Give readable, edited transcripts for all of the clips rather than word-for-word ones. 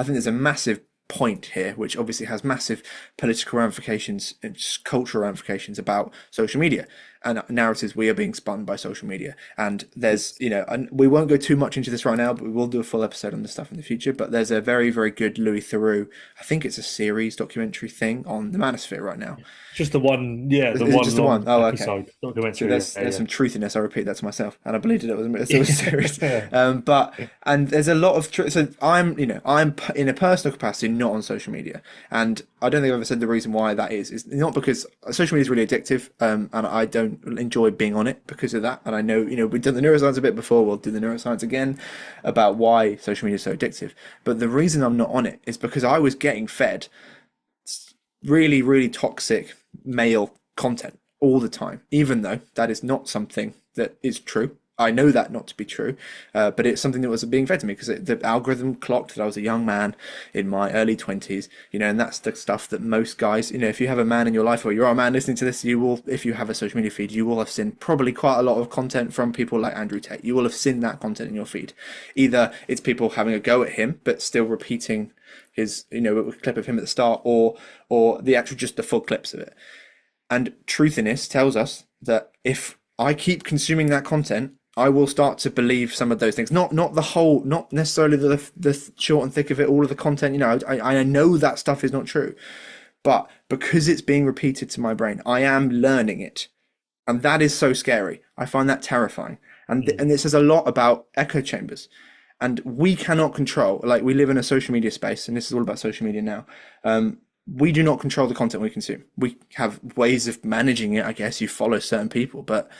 I think there's a massive point here, which obviously has massive political ramifications and cultural ramifications about social media and narratives we are being spun by social media. And there's, and we won't go too much into this right now, but we will do a full episode on this stuff in the future. But there's a very, very good Louis Theroux, I think it's a series documentary thing on the Manosphere right now. Just the one, yeah, the Is it one just the one? long Oh, okay. episode So documentary. there's some truthiness. I repeat that to myself, and I believed it was a series. Yeah. But and there's a lot of truth. So I'm in a personal capacity, not on social media, and I don't think I've ever said the reason why that is. It's not because social media is really addictive, and I don't enjoy being on it because of that. And I know we've done the neuroscience a bit before. We'll do the neuroscience again about why social media is so addictive. But the reason I'm not on it is because I was getting fed really, really toxic male content all the time, even though that is not something that is true. I know that not to be true, but it's something that was being fed to me because the algorithm clocked that I was a young man in my early 20s, and that's the stuff that most guys, if you have a man in your life or you're a man listening to this, you will, if you have a social media feed, you will have seen probably quite a lot of content from people like Andrew Tate. You will have seen that content in your feed. Either it's people having a go at him, but still repeating his, a clip of him at the start, or the actual, just the full clips of it. And Truthiness tells us that if I keep consuming that content, I will start to believe some of those things. Not the whole, not necessarily the short and thick of it, all of the content. I know that stuff is not true, but because it's being repeated to my brain, I am learning it, and that is so scary. I find that terrifying, and this says a lot about echo chambers. And we cannot control. Like, we live in a social media space, and this is all about social media now. We do not control the content we consume. We have ways of managing it, I guess. You follow certain people, but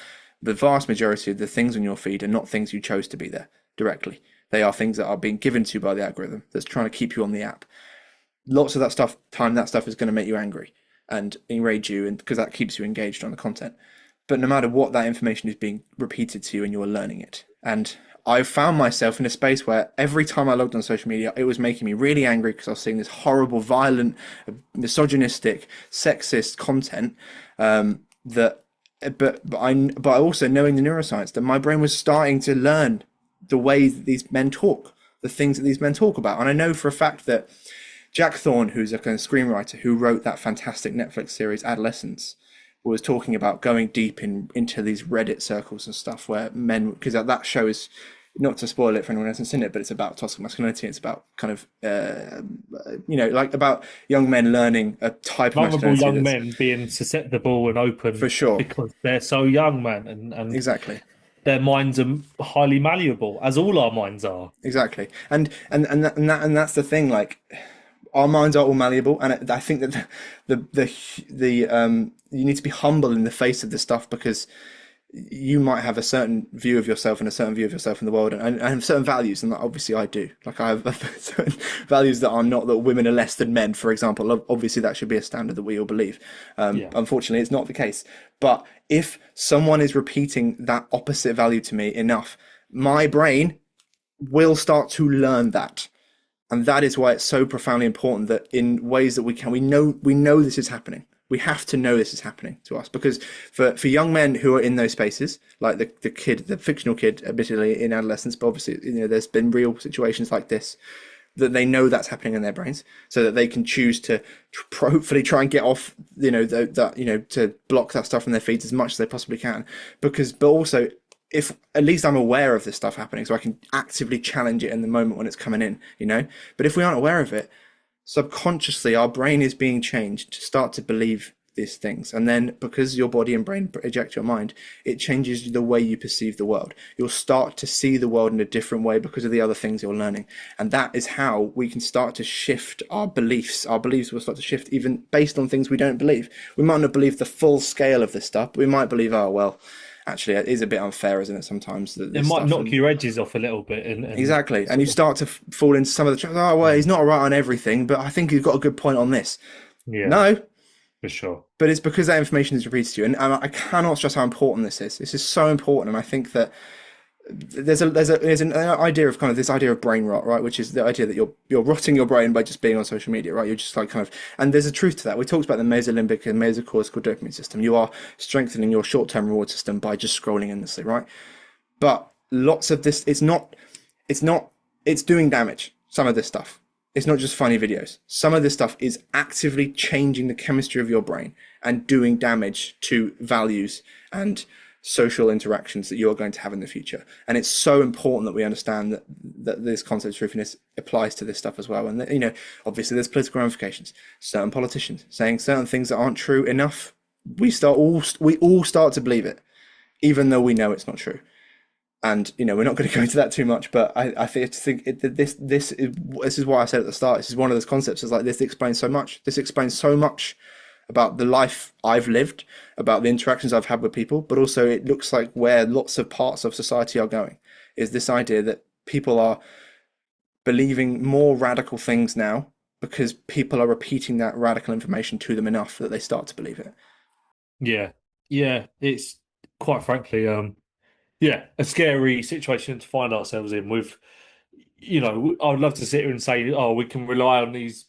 the vast majority of the things on your feed are not things you chose to be there directly. They are things that are being given to you by the algorithm that's trying to keep you on the app. Lots of that stuff is going to make you angry and enrage you, and because that keeps you engaged on the content. But no matter what, that information is being repeated to you and you're learning it. And I found myself in a space where every time I logged on social media, it was making me really angry because I was seeing this horrible, violent, misogynistic, sexist content. But also knowing the neuroscience, that my brain was starting to learn the way that these men talk, the things that these men talk about. And I know for a fact that Jack Thorne, who's a kind of screenwriter who wrote that fantastic Netflix series Adolescence, was talking about going deep into these Reddit circles and stuff where men, because that show is, not to spoil it for anyone who hasn't seen it, but it's about toxic masculinity. It's about kind of, like about young men learning a type of Vulnerable masculinity. young men being susceptible and open. For sure. Because they're so young, man. And exactly. Their minds are highly malleable, as all our minds are. Exactly. And that's the thing, like, our minds are all malleable, and I think that the you need to be humble in the face of this stuff, because you might have a certain view of yourself and a certain view of yourself in the world, and I have certain values, and obviously I do. Like, I have certain values that are not that women are less than men, for example. Obviously, that should be a standard that we all believe. Unfortunately, it's not the case. But if someone is repeating that opposite value to me enough, my brain will start to learn that. And that is why it's so profoundly important that in ways that we know this is happening. We have to know this is happening to us, because for young men who are in those spaces, like the fictional kid, admittedly in adolescence, but obviously, there's been real situations like this, that they know that's happening in their brains, so that they can choose to hopefully try and get off, to block that stuff in their feeds as much as they possibly can. But also, if at least I'm aware of this stuff happening, so I can actively challenge it in the moment when it's coming in, But if we aren't aware of it, subconsciously our brain is being changed to start to believe these things. And then, because your body and brain project your mind, it changes the way you perceive the world. You'll start to see the world in a different way because of the other things you're learning. And that is how we can start to shift our beliefs. Our beliefs will start to shift even based on things we don't believe. We might not believe the full scale of this stuff, but we might believe, oh, well, actually, it is a bit unfair, isn't it, sometimes? It might knock your edges off a little bit. Exactly. And you start to fall into some of the... Oh, well, he's not right on everything, but I think he's got a good point on this. Yeah. No. For sure. But it's because that information is repeated to you. And I cannot stress how important this is. This is so important. And I think that there's an idea of kind of this idea of brain rot, right? Which is the idea that you're rotting your brain by just being on social media, right? You're just like kind of, and there's a truth to that. We talked about the mesolimbic and mesocortical dopamine system. You are strengthening your short-term reward system by just scrolling endlessly, right? But lots of this, it's doing damage. Some of this stuff, It's not just funny videos. Some of this stuff is actively changing the chemistry of your brain and doing damage to values and social interactions that you're going to have in the future. And it's so important that we understand that this concept of truthiness applies to this stuff as well. And that, obviously there's political ramifications. Certain politicians saying certain things that aren't true enough, we all start to believe it, even though we know it's not true. And we're not going to go into that too much, but I think this is why I said at the start. This is one of those concepts. Is like this explains so much. This explains so much about the life I've lived, about the interactions I've had with people, but also it looks like where lots of parts of society are going. Is this idea that people are believing more radical things now because people are repeating that radical information to them enough that they start to believe it. Yeah, yeah, it's quite frankly, yeah, a scary situation to find ourselves in. With, I'd love to sit here and say, oh, we can rely on these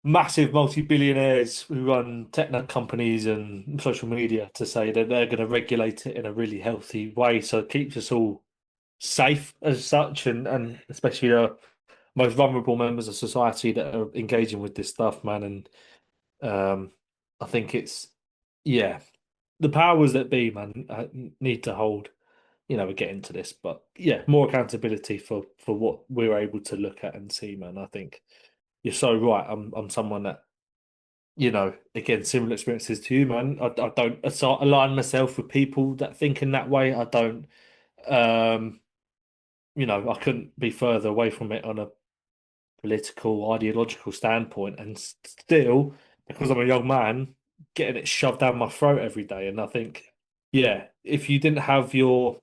massive multi-billionaires who run techno companies and social media to say that they're going to regulate it in a really healthy way, so it keeps us all safe as such, and especially the most vulnerable members of society that are engaging with this stuff, man. And I think it's, yeah, the powers that be, man, need to hold. We get into this, but yeah, more accountability for what we're able to look at and see, man. I think you're so right. I'm someone that, again, similar experiences to you, man. I don't align myself with people that think in that way. I don't, um, I couldn't be further away from it on a political, ideological standpoint, and still, because I'm a young man, getting it shoved down my throat every day. And I think, yeah, if you didn't have your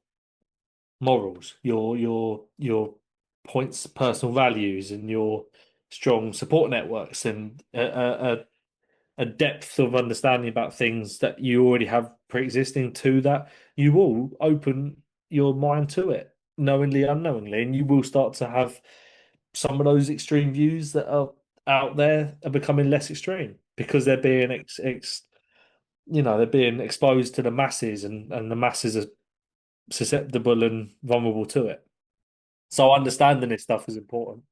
morals, your points, personal values, and your strong support networks, and a depth of understanding about things that you already have pre-existing to that, you will open your mind to it, knowingly, unknowingly, and you will start to have some of those extreme views that are out there are becoming less extreme because they're being they're being exposed to the masses, and the masses are susceptible and vulnerable to it. So understanding this stuff is important.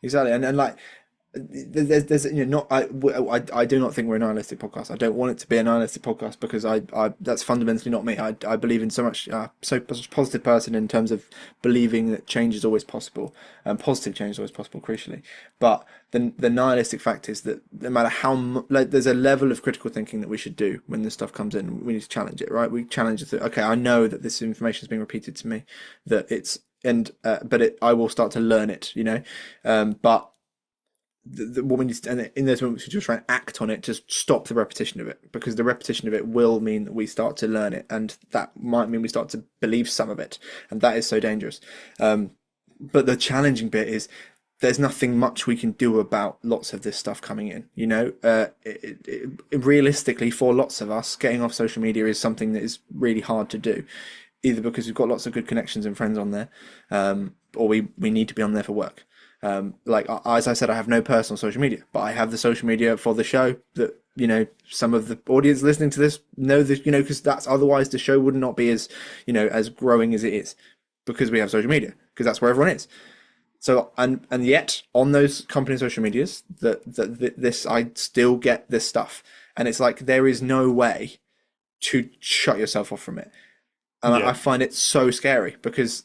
Exactly, and like there's not I do not think we're a nihilistic podcast. I don't want it to be a nihilistic podcast because I that's fundamentally not me. I believe in so much such a positive person in terms of believing that change is always possible and positive change is always possible, crucially. But the nihilistic fact is that no matter how like there's a level of critical thinking that we should do when this stuff comes in. We need to challenge it, right? We challenge it. Okay, I know that this information is being repeated to me, that it's and but I will start to learn it, but what we need to, and in those moments we just try and act on it, just stop the repetition of it, because the repetition of it will mean that we start to learn it, and that might mean we start to believe some of it, and that is so dangerous. But the challenging bit is there's nothing much we can do about lots of this stuff coming in. Realistically, for lots of us, getting off social media is something that is really hard to do, either because we've got lots of good connections and friends on there, or we need to be on there for work. Like as I said, I have no personal social media, but I have the social media for the show that some of the audience listening to this know this, because that's otherwise the show would not be as as growing as it is, because we have social media, because that's where everyone is. So and yet on those company social medias that this I still get this stuff, and it's like there is no way to shut yourself off from it. And I Yeah. find it so scary because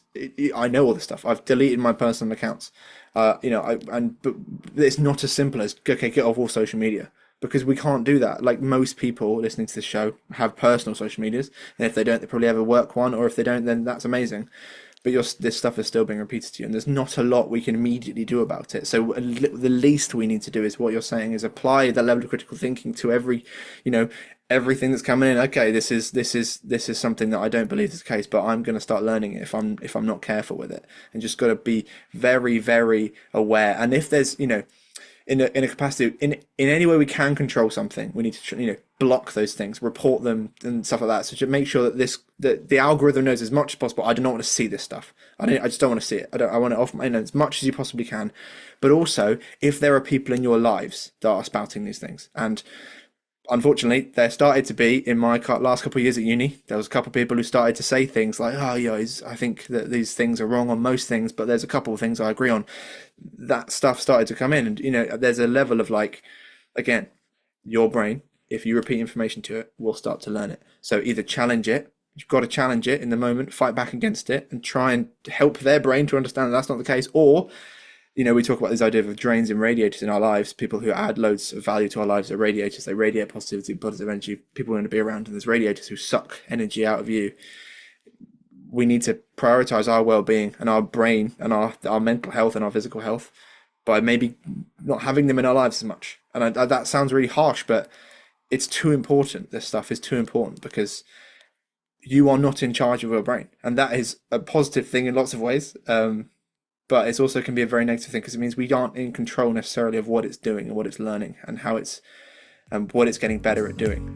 I know all this stuff. I've deleted my personal accounts, but it's not as simple as okay, get off all social media, because we can't do that. Like most people listening to this show have personal social medias, and if they don't, they probably have a work one, or if they don't, then that's amazing. But this stuff is still being repeated to you, and there's not a lot we can immediately do about it. So the least we need to do is what you're saying, is apply that level of critical thinking to everything that's coming in. Okay, this is something that I don't believe is the case, but I'm going to start learning it if I'm not careful with it, and just got to be very, very aware. And if there's in a capacity in any way we can control something, we need to block those things, report them, and stuff like that. So to make sure that the algorithm knows as much as possible. I do not want to see this stuff. I just don't want to see it. I want it off my as much as you possibly can. But also, if there are people in your lives that are spouting these things, and Unfortunately, there started to be in my last couple of years at uni. There was a couple of people who started to say things like, "Oh, yeah, I think that these things are wrong on most things, but there's a couple of things I agree on." That stuff started to come in, and there's a level of like, again, your brain, if you repeat information to it, will start to learn it. So either challenge it. You've got to challenge it in the moment, fight back against it, and try and help their brain to understand that that's not the case. Or we talk about this idea of drains and radiators in our lives. People who add loads of value to our lives are radiators. They radiate positivity, positive energy. People want to be around, and there's radiators who suck energy out of you. We need to prioritize our well-being and our brain and our mental health and our physical health by maybe not having them in our lives as much. And that sounds really harsh, but it's too important. This stuff is too important because you are not in charge of your brain, and that is a positive thing in lots of ways. But it also can be a very negative thing because it means we aren't in control necessarily of what it's doing and what it's learning and how it's and what it's getting better at doing.